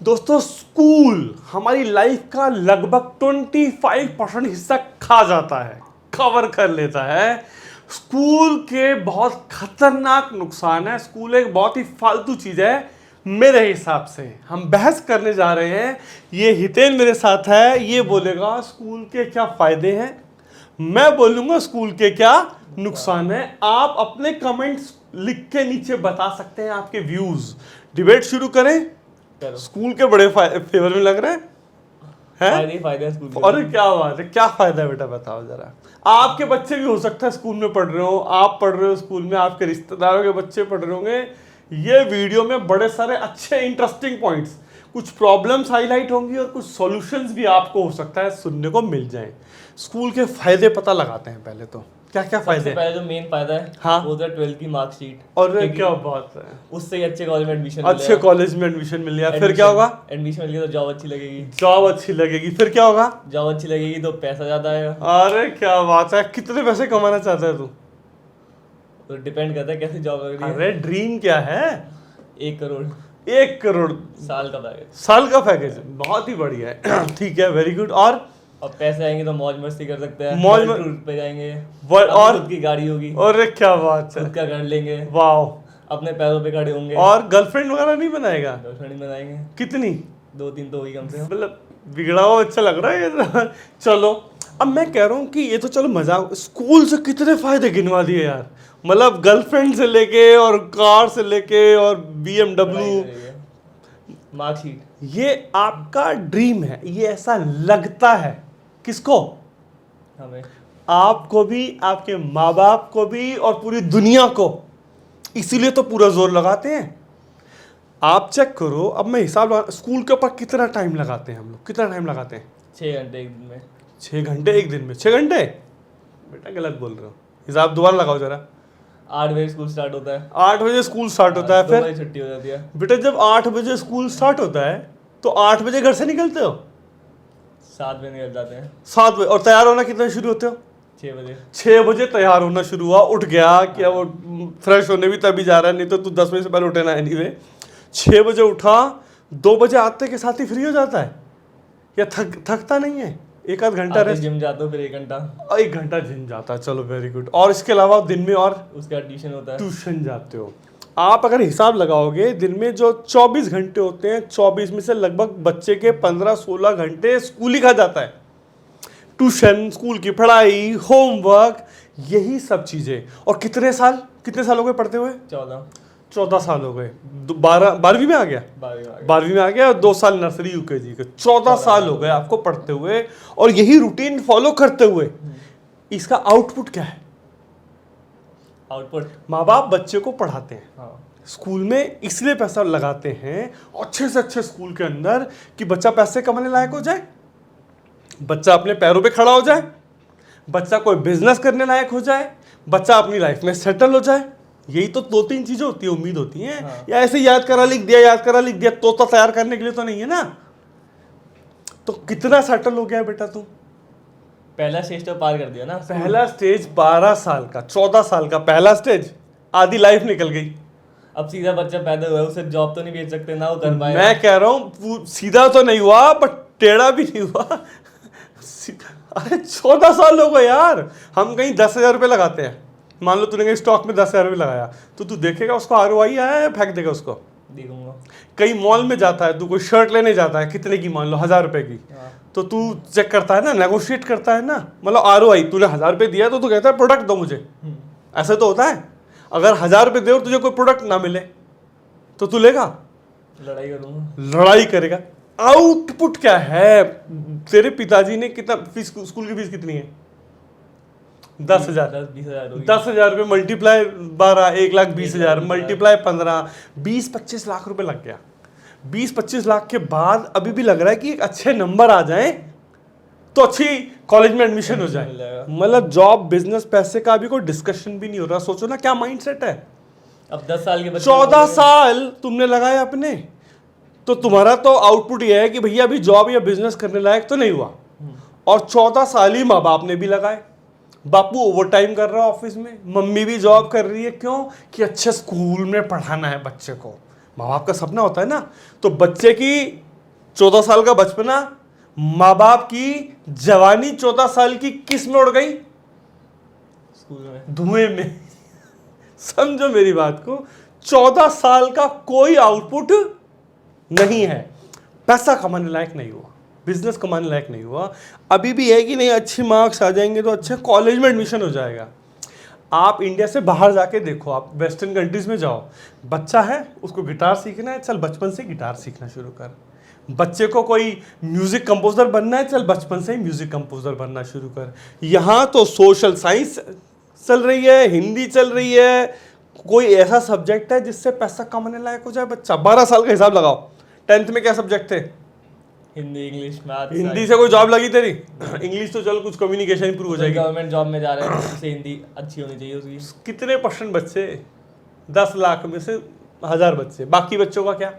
दोस्तों स्कूल हमारी लाइफ का लगभग 25% हिस्सा खा जाता है, कवर कर लेता है। स्कूल के बहुत खतरनाक नुकसान है। स्कूल एक बहुत ही फालतू चीज है मेरे हिसाब से। हम बहस करने जा रहे हैं। ये हितेन मेरे साथ है, ये बोलेगा स्कूल के क्या फायदे हैं, मैं बोलूंगा स्कूल के क्या नुकसान है। आप अपने कमेंट्स लिख के नीचे बता सकते हैं आपके व्यूज। डिबेट शुरू करें। स्कूल के बड़े फेवर में लग रहे हैं फायदे स्कूल के। अरे क्या बात है, क्या फायदा है बेटा, बताओ जरा। आपके बच्चे भी हो सकता है स्कूल में पढ़ रहे हो, आप पढ़ रहे हो स्कूल में, आपके रिश्तेदारों के बच्चे पढ़ रहे होंगे। ये वीडियो में बड़े सारे अच्छे इंटरेस्टिंग पॉइंट्स, कुछ प्रॉब्लम्स हाईलाइट होंगी और कुछ सॉल्यूशंस भी आपको हो सकता है सुनने को मिल जाएं। स्कूल के फायदे पता लगाते हैं पहले तो। क्या क्या फायदे हैं? पहले जो मेन फायदा है हाँ, वो तो 12th की मार्कशीट। और क्या बात है, उससे ही अच्छे कॉलेज में एडमिशन अच्छे कॉलेज में एडमिशन मिल गया। फिर क्या होगा? एडमिशन मिल गया तो जॉब अच्छी लगेगी। जॉब अच्छी लगेगी। फिर क्या होगा? जॉब अच्छी लगेगी तो पैसा ज्यादा आएगा। अरे क्या बात है, कितने पैसे कमाना चाहता है तू? तो डिपेंड करता है कैसी जॉब लग रही है। अरे ड्रीम क्या है? 1 करोड़ 1 करोड़ साल का पैकेज। साल का पैकेज, बहुत ही बढ़िया है। ठीक है, वेरी गुड। और पैसे आएंगे तो मौज मस्ती कर सकते हैं, मौज टूर पे जाएंगे, और खुद की गाड़ी होगी, और क्या बात है, खुद का घर लेंगे, वाह। अपने पैरों पे खड़े होंगे। और गर्लफ्रेंड वगैरह नहीं बनाएगा? गर्लफ्रेंड बनाएंगे, कितनी? 2-3 तो होगी कम से कम। मतलब बिगड़ा हुआ अच्छा लग रहा है ये। चलो अब मैं कह रहा हूँ कि ये तो चलो मजाक, स्कूल से कितने फायदे गिनवा दिए यार। मतलब गर्लफ्रेंड से लेके और कार से लेके और BMW, मार्कशीट। ये आपका ड्रीम है, ये ऐसा लगता है। किसको? हमें, आपको भी, आपके माँ बाप को भी, और पूरी दुनिया को। इसीलिए तो पूरा जोर लगाते हैं। आप चेक करो, अब मैं हिसाब लगा, स्कूल के ऊपर कितना टाइम लगाते हैं हम लोग, कितना टाइम लगाते हैं? 6 घंटे एक दिन में। 6 घंटे एक दिन में? 6 घंटे? बेटा गलत बोल रहे हो, हिसाब दोबारा लगाओ जरा। 8 बजे स्कूल स्टार्ट होता है। 8 बजे स्कूल स्टार्ट होता है, 2 फिर बजे छुट्टी हो जाती है। बेटा जब 8 बजे स्कूल स्टार्ट होता है तो 8 बजे घर से निकलते हो? 7 बजे निकल जाते हैं। 7 बजे। और तैयार होना कितना शुरू होते हो? 6 बजे। 6 बजे तैयार होना शुरू हुआ, उठ गया क्या, वो फ्रेश होने भी तभी जा रहा है, नहीं तो तू 10 बजे से पहले उठे ना। एनीवे 6 बजे उठा, 2 बजे आते के साथ ही फ्री हो जाता है या थकता नहीं है? एक आध घंटा रेस्ट, जिम जाते हो, फिर 1 घंटा। 1 घंटा जिम जाता है, चलो वेरी गुड। और इसके अलावा दिन में और उसका ट्यूशन होता है। ट्यूशन जाते हो। आप अगर हिसाब लगाओगे दिन में जो 24 घंटे होते हैं, 24 में से लगभग बच्चे के 15-16 घंटे स्कूल ही खा जाता है। ट्यूशन, स्कूल की पढ़ाई, होमवर्क, यही सब चीजें। और कितने साल हो गए पढ़ते हुए? 14 साल हो गए। 12वीं में आ गया, 12वीं में आ गया, और 2 साल नर्सरी यूकेजी के। 14 साल हो गए आपको पढ़ते हुए और यही रूटीन फॉलो करते हुए। इसका आउटपुट क्या है? आउटपुट, माँ बाप बच्चे को पढ़ाते हैं। हाँ। स्कूल में इसलिए पैसा लगाते हैं अच्छे से अच्छे स्कूल के अंदर कि बच्चा पैसे कमाने लायक हो जाए, बच्चा अपने पैरों पे खड़ा हो जाए, बच्चा कोई बिजनेस करने लायक हो जाए, बच्चा अपनी लाइफ में सेटल हो जाए। यही तो 2-3 चीजें होती है, उम्मीद होती है। हाँ। या ऐसे याद करा लिख दिया तोता तैयार करने के लिए तो नहीं है ना। तो कितना सेटल हो गया बेटा तू? पहला स्टेज तो पार कर दिया ना। पहला स्टेज 12 साल का, 14 साल का पहला स्टेज, आधी लाइफ निकल गई। अब सीधा बच्चा पैदा हुआ है, उसे जॉब तो नहीं भेज सकते ना, वो कर पाएगा। मैं कह रहा हूँ सीधा तो नहीं हुआ बट टेढ़ा भी नहीं हुआ। अरे 14 साल हो गए यार। हम कहीं 10,000 रुपये लगाते हैं, मान लो तूने कहीं स्टॉक में 10,000 रुपये लगाया, तो तू देखेगा उसको ROI आया है, फेंक देगा उसको? देखूंगा। कहीं मॉल में जाता है, तू कोई शर्ट लेने जाता है, कितने की, मान लो 1,000 रुपये की, हाँ। तो तू चेक करता है ना, नेगोशिएट करता है ना। मतलब ROI, तूने 1,000 रुपये दिया तो तू कहता है प्रोडक्ट दो मुझे। ऐसा तो होता है। अगर 1,000 रुपये दे और तुझे कोई प्रोडक्ट ना मिले तो तू लेगा? लड़ाई करूंगा। लड़ाई करेगा। आउटपुट क्या है? तेरे पिताजी ने कितना फीस, स्कूल की फीस कितनी है? 10,000। 10,000 रुपये मल्टीप्लाई 12, 1,20,000 मल्टीप्लाई 15, 20-25 लाख रुपए लग गया। 20-25 लाख के बाद अभी भी लग रहा है कि एक अच्छे नंबर आ जाए तो अच्छी कॉलेज में एडमिशन हो जाए। मतलब जॉब, बिजनेस, पैसे का अभी कोई डिस्कशन भी नहीं हो रहा। सोचो ना क्या माइंडसेट है। अब 10 साल के बच्चे, 14 साल तुमने लगाए अपने, तो तुम्हारा तो आउटपुट ये है कि भैया अभी जॉब या बिजनेस करने लायक तो नहीं हुआ। और 14 साल ही माँ बाप ने भी लगाए। बापू ओवर टाइम कर रहा है ऑफिस में, मम्मी भी जॉब कर रही है। क्यों? कि अच्छे स्कूल में पढ़ाना है बच्चे को। माँ बाप का सपना होता है ना। तो बच्चे की 14 साल का बचपना, माँ बाप की जवानी 14 साल की किस में उड़ गई? स्कूल में, धुएं में। समझो मेरी बात को, 14 साल का कोई आउटपुट नहीं है, पैसा कमाने लायक नहीं हुआ, बिजनेस कमाने लायक नहीं हुआ। अभी भी है कि नहीं, अच्छे मार्क्स आ जाएंगे तो अच्छे कॉलेज में एडमिशन हो जाएगा। आप इंडिया से बाहर जाके देखो, आप वेस्टर्न कंट्रीज में जाओ, बच्चा है उसको गिटार सीखना है, चल बचपन से गिटार सीखना शुरू कर। बच्चे को कोई म्यूजिक कंपोजर बनना है, चल बचपन से ही म्यूजिक कंपोजर बनना शुरू कर। यहाँ तो सोशल साइंस चल रही है, हिंदी चल रही है, कोई ऐसा सब्जेक्ट है जिससे पैसा कमाने लायक हो जाए बच्चा। 12 साल का हिसाब लगाओ, 10th में क्या सब्जेक्ट थे? Hindi, English, math. हिंदी से कोई जॉब लगी तेरी? इंग्लिश तो चल कुछ कम्युनिकेशन इंप्रूव हो जाएगी। गवर्नमेंट जॉब में जा रहे हैं, उससे हिंदी अच्छी होनी चाहिए उसकी। कितने % बच्चे? 10 लाख में से 1000 बच्चे, बाकी बच्चों का क्या?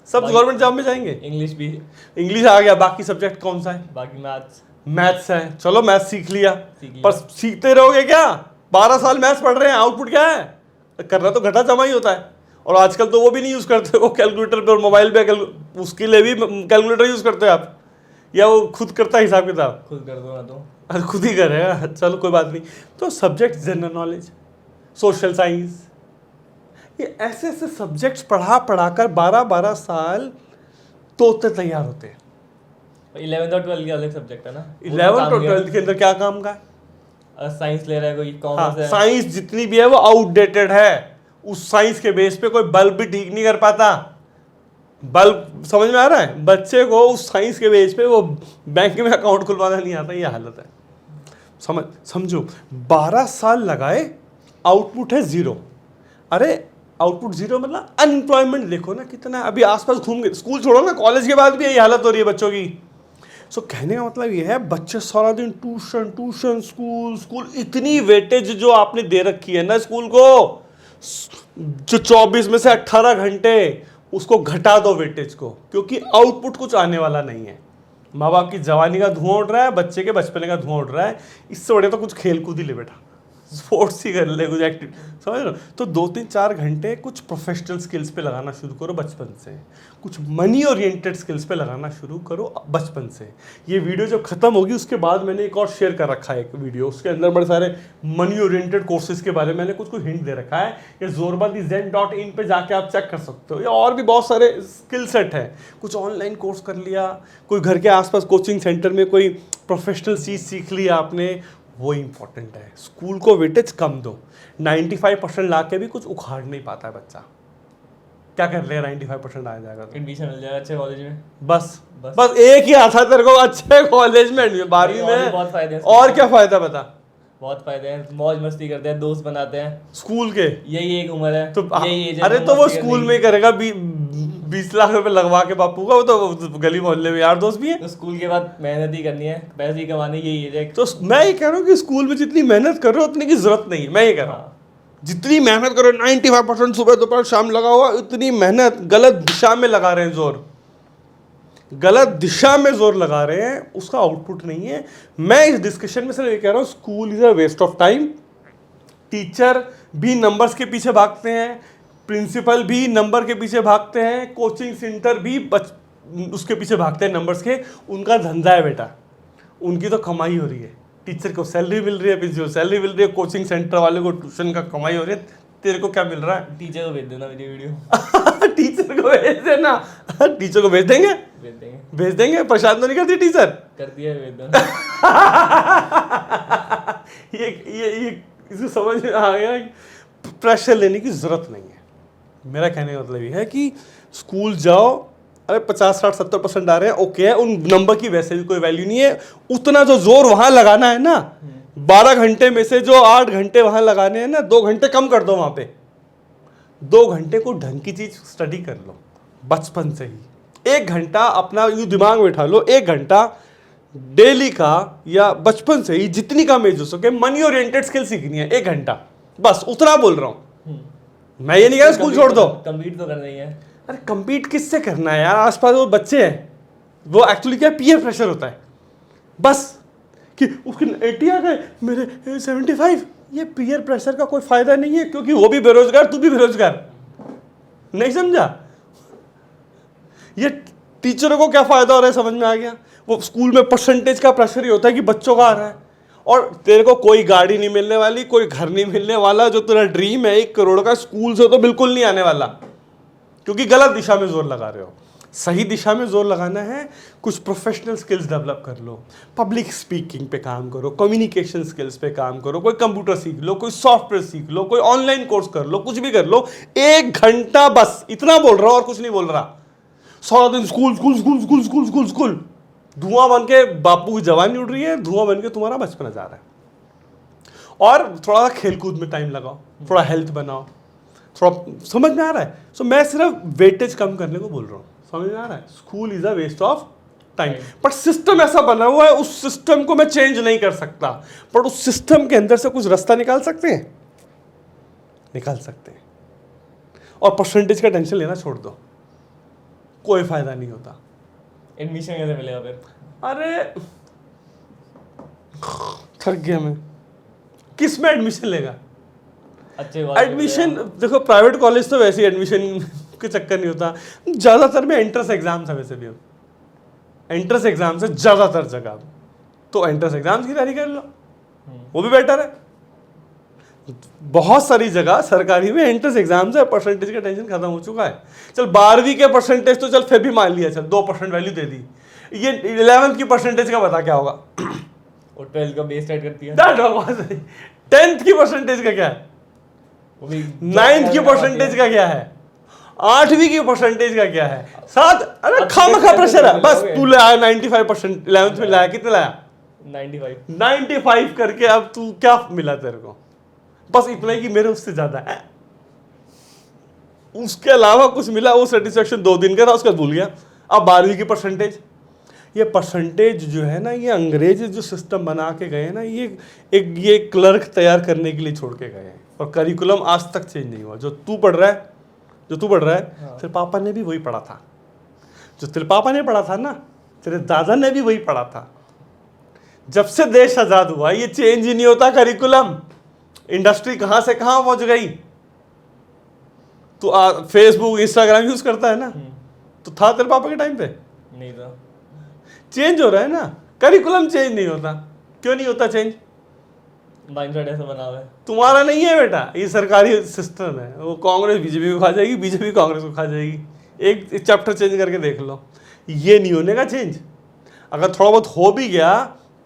सब गवर्नमेंट जॉब में जाएंगे। इंग्लिश भी, इंग्लिश आ गया, बाकी सब्जेक्ट कौन सा है? बाकी मैथ्स। मैथ्स है, चलो मैथ्स सीख लिया, सीख लिया। पर सीखते रहोगे क्या? 12 साल मैथ्स पढ़ रहे हैं, आउटपुट क्या है? करना तो घटा जमा ही होता है। और आजकल तो वो भी नहीं यूज करते, वो कैलकुलेटर पे और मोबाइल पे उसके लिए भी कैलकुलेटर यूज करते हैं आप, या वो खुद करता है हिसाब किताब? खुद कर दो ना तो। अरे खुद ही करेगा, चलो कोई बात नहीं। तो subject general knowledge, social science, ये ऐसे ऐसे सब्जेक्ट्स पढ़ा कर 12 साल तोते तैयार होते हैं। 11th और 12th के अलग सब्जेक्ट है ना। 11th और 12th के अंदर क्या काम का है? अगर साइंस ले रहा है कोई, कॉमर्स है। साइंस जितनी भी है वो आउटडेटेड है। उस साइंस के बेस पे कोई बल्ब भी ठीक नहीं कर पाता। बल्ब समझ में आ रहा है? बच्चे को उस साइंस के बेस पे वो बैंक में अकाउंट खुलवाना नहीं आता, ये हालत है। समझो 12 साल लगाए, आउटपुट है 0। अरे आउटपुट 0 मतलब अनएम्प्लॉयमेंट देखो ना कितना। अभी आसपास घूम गए, स्कूल छोड़ो ना, कॉलेज के बाद भी यही हालत हो रही है बच्चों की। सो कहने का मतलब ये है, बच्चे सारा दिन ट्यूशन ट्यूशन स्कूल, इतनी वेटेज जो आपने दे रखी है ना स्कूल को, जो 24 में से 18 घंटे, उसको घटा दो वेटेज को, क्योंकि आउटपुट कुछ आने वाला नहीं है। माँ बाप की जवानी का धुआं उड़ रहा है, बच्चे के बचपने का धुआं उड़ रहा है। इससे बड़े तो कुछ खेल कूद ही ले बेटा, स्पोर्ट्स ही कर ले, कुछ एक्टिव, समझ लो। तो 2-3-4 घंटे कुछ प्रोफेशनल स्किल्स पे लगाना शुरू करो बचपन से, कुछ मनी ओरिएंटेड स्किल्स पे लगाना शुरू करो बचपन से। ये वीडियो जब खत्म होगी उसके बाद मैंने एक और शेयर कर रखा है, एक वीडियो, उसके अंदर बड़े सारे मनी ओरिएंटेड कोर्सेज के बारे में मैंने कुछ हिंट दे रखा है। ये zorbadi.zen.in पे जाके आप चेक कर सकते हो। या और भी बहुत सारे स्किल सेट है, कुछ ऑनलाइन कोर्स कर लिया, कोई घर के आसपास कोचिंग सेंटर में कोई प्रोफेशनल चीज़ सीख लिया आपने, वो इंपॉर्टेंट है। स्कूल को वेटेज कम दो। 95% ला के भी कुछ उखाड़ नहीं पाता है बच्चा, क्या कर लेगा? 95% आ जाएगा तो एडमिशन मिल जाएगा अच्छे कॉलेज में। बस एक ही आता तेरे को, अच्छे कॉलेज में 12वीं में। बहुत फायदे हैं, और क्या फायदा बता? बहुत फायदे हैं, मौज मस्ती करते हैं, दोस्त बनाते हैं स्कूल के। यही एक उम्र है तो यही एज है। अरे तो वो स्कूल में करेगा, 20 लाख रुपए लगवा के बापू का, वो तो गली मोहल्ले में यार दोस्त भी है। तो स्कूल के बाद मेहनत ही करनी है, पैसे ही कमाने, यही एज है। तो मैं ये कह रहा हूँ कि स्कूल में जितनी मेहनत कर रहे हो उतनी की जरूरत नहीं है। मैं ये कह रहा हूँ जितनी मेहनत करो, 95% सुबह दोपहर शाम लगा हुआ, इतनी मेहनत गलत दिशा में लगा रहे हैं जोर, गलत दिशा में जोर लगा रहे हैं, उसका आउटपुट नहीं है। मैं इस डिस्कशन में सिर्फ ये कह रहा हूँ, school is a waste of time. Teacher भी नंबर्स के पीछे भागते हैं, प्रिंसिपल भी नंबर के पीछे भागते हैं, कोचिंग सेंटर भी उसके पीछे भागते हैं नंबर्स के। उनका धंधा है बेटा, उनकी तो कमाई हो रही है। टीचर को सैलरी मिल रही है, प्रिंसिपल सैलरी मिल रही है, कोचिंग सेंटर वाले को ट्यूशन का कमाई हो रही है। तेरे को क्या मिल रहा है? टीचर को भेज देना मेरी वीडियो। टीचर को भेज देना। टीचर को भेज देंगे, भेज देंगे। परेशान तो नहीं करती टीचर? कर दिया, भेज देना। ये इसको समझ में आ गया, प्रेशर लेने की जरूरत नहीं है। मेरा कहने का मतलब ये है कि स्कूल जाओ, अरे 50-60-70% आ रहे हैं, ओके है, उन नंबर की वैसे भी कोई वैल्यू नहीं है। उतना जो जोर वहां लगाना है ना, 12 घंटे में से जो 8 घंटे वहां लगाने हैं ना, 2 घंटे कम कर दो वहां पे। 2 घंटे को ढंग की चीज स्टडी कर लो बचपन से ही। 1 घंटा अपना यूं दिमाग में उठा लो, 1 घंटा डेली का, या बचपन से ही जितनी कम एज हो सके मनी ओरिएंटेड स्किल सीखनी है। 1 घंटा बस, उतना बोल रहा हूं मैं। ये नहीं कह रहा स्कूल छोड़ दो, कंप्लीट तो करना ही है। अरे कंपीट किससे करना है यार? आसपास वो बच्चे हैं, वो एक्चुअली क्या पीयर प्रेशर होता है बस, कि उसके 80 आ गए, मेरे 75। ये पीयर प्रेशर का कोई फायदा नहीं है, क्योंकि वो भी बेरोजगार, तू भी बेरोजगार। नहीं समझा? ये टीचरों को क्या फायदा हो रहा है समझ में आ गया। वो स्कूल में परसेंटेज का प्रेशर ही होता है कि बच्चों का आ रहा है, और तेरे को कोई गाड़ी नहीं मिलने वाली, कोई घर नहीं मिलने वाला, जो तेरा ड्रीम है 1 करोड़ का, स्कूल से तो बिल्कुल नहीं आने वाला, क्योंकि गलत दिशा में जोर लगा रहे हो। सही दिशा में जोर लगाना है, कुछ प्रोफेशनल स्किल्स डेवलप कर लो, पब्लिक स्पीकिंग पे काम करो, कम्युनिकेशन स्किल्स पे काम करो, कोई कंप्यूटर सीख लो, कोई सॉफ्टवेयर सीख लो, कोई ऑनलाइन कोर्स कर लो, कुछ भी कर लो। 1 घंटा बस, इतना बोल रहा हूं और कुछ नहीं बोल रहा। सारा दिन school school school school school school school, धुआं बन के बापू की जवानी उड़ रही है, धुआं बन के तुम्हारा बचपन जा रहा है। और थोड़ा सा खेलकूद में टाइम लगाओ, थोड़ा हेल्थ बनाओ, थोड़ा, समझ में आ रहा है। सो मैं सिर्फ वेटेज कम करने को बोल रहा हूँ, समझ में आ रहा है। School is a waste of time, but system ऐसा बना हुआ है, उस सिस्टम को मैं चेंज नहीं कर सकता, बट उस सिस्टम के अंदर से कुछ रास्ता निकाल सकते हैं, निकाल सकते हैं। और परसेंटेज का टेंशन लेना छोड़ दो, कोई फायदा नहीं होता। एडमिशन कैसे मिलेगा फिर? अरे थक गया मैं, किस में एडमिशन लेगा? अच्छे कॉलेज एडमिशन देखो, प्राइवेट कॉलेज तो वैसे ही एडमिशन के चक्कर नहीं होता, ज़्यादातर में एंट्रेंस एग्जाम्स है, वैसे भी एंट्रेंस एग्जाम्स है ज़्यादातर जगह, तो एंट्रेंस एग्जाम्स की तैयारी कर लो, वो भी बेटर है। बहुत सारी जगह सरकारी में एंट्रेंस एग्जाम्स है, परसेंटेज का टेंशन खत्म हो चुका है। चल 12वीं के परसेंटेज तो चल फिर भी मान लिया, चल 2% वैल्यू दे दी, ये 11th की परसेंटेज का बता क्या होगा? और 12th का बेस टाइट करती है। 10th की परसेंटेज का क्या है? वो भी 9th की परसेंटेज का क्या है? 8वीं की परसेंटेज का क्या है? 7, अरे खामखा प्रेशर है। बस तू लाया 95%, 11th में लाया, कितने लाया? 95 करके अब तू क्या मिला तेरे को? बस इतना ही कि मेरे उससे ज्यादा है, उसके अलावा कुछ मिला, वो सेटिस्फेक्शन 2 दिन का था, उसका भूल गया। अब 12वीं की परसेंटेज, ये परसेंटेज जो है ना, ये अंग्रेज जो सिस्टम बना के गए ना, ये क्लर्क तैयार करने के लिए छोड़ के गए हैं, और करिकुलम आज तक चेंज नहीं हुआ। जो तू पढ़ रहा है हाँ। तेरे पापा ने भी वही पढ़ा था, जो तेरे पापा ने पढ़ा था ना, तेरे दादा ने भी वही पढ़ा था। जब से देश आजाद हुआ ये चेंज ही नहीं होता करिकुलम। इंडस्ट्री कहां से कहां पहुंच गई। तू फेसबुक इंस्टाग्राम यूज करता है ना, तो था तेरे पापा के टाइम पे? नहीं था। चेंज हो रहा है ना, करिकुलम चेंज नहीं होता। क्यों नहीं होता चेंज? माइंडसेट ऐसा बना हुआ है। तुम्हारा नहीं है बेटा, ये सरकारी सिस्टम है। वो कांग्रेस बीजेपी को खा जाएगी, बीजेपी कांग्रेस को खा जाएगी। एक चैप्टर चेंज करके देख लो, ये नहीं होने का चेंज। अगर थोड़ा बहुत हो भी गया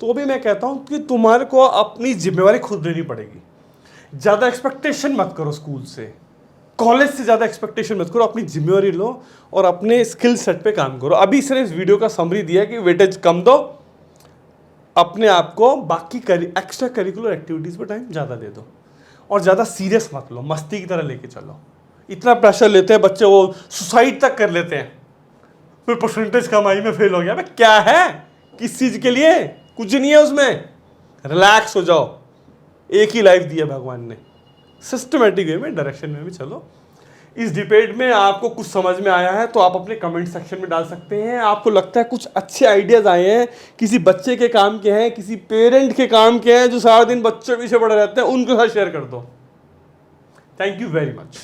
तो भी मैं कहता हूँ कि तुम्हारे को अपनी जिम्मेवारी खुद लेनी पड़ेगी। ज़्यादा एक्सपेक्टेशन मत करो स्कूल से, कॉलेज से ज़्यादा एक्सपेक्टेशन मत करो, अपनी जिम्मेवारी लो और अपने स्किल सेट पे काम करो। अभी सिर्फ इस वीडियो का समरी दिया कि वेटेज कम दो, अपने आप को बाकी एक्स्ट्रा करिकुलर एक्टिविटीज़ पर टाइम ज़्यादा दे दो, और ज़्यादा सीरियस मत लो, मस्ती की तरह लेके चलो। इतना प्रेशर लेते हैं बच्चे, वो सुसाइड तक कर लेते हैं, फिर परसेंटेज कम आई में फेल हो गया। मैं क्या है, किस चीज़ के लिए? कुछ नहीं है उसमें। रिलैक्स हो जाओ, एक ही लाइफ दी है भगवान ने, सिस्टमेटिक वे में, डायरेक्शन में भी चलो। इस डिबेट में आपको कुछ समझ में आया है तो आप अपने कमेंट सेक्शन में डाल सकते हैं। आपको लगता है कुछ अच्छे आइडियाज़ आए हैं, किसी बच्चे के काम के हैं, किसी पेरेंट के काम के हैं जो सारा दिन बच्चों पीछे पड़े रहते हैं, उनके साथ शेयर कर दो। Thank you very much.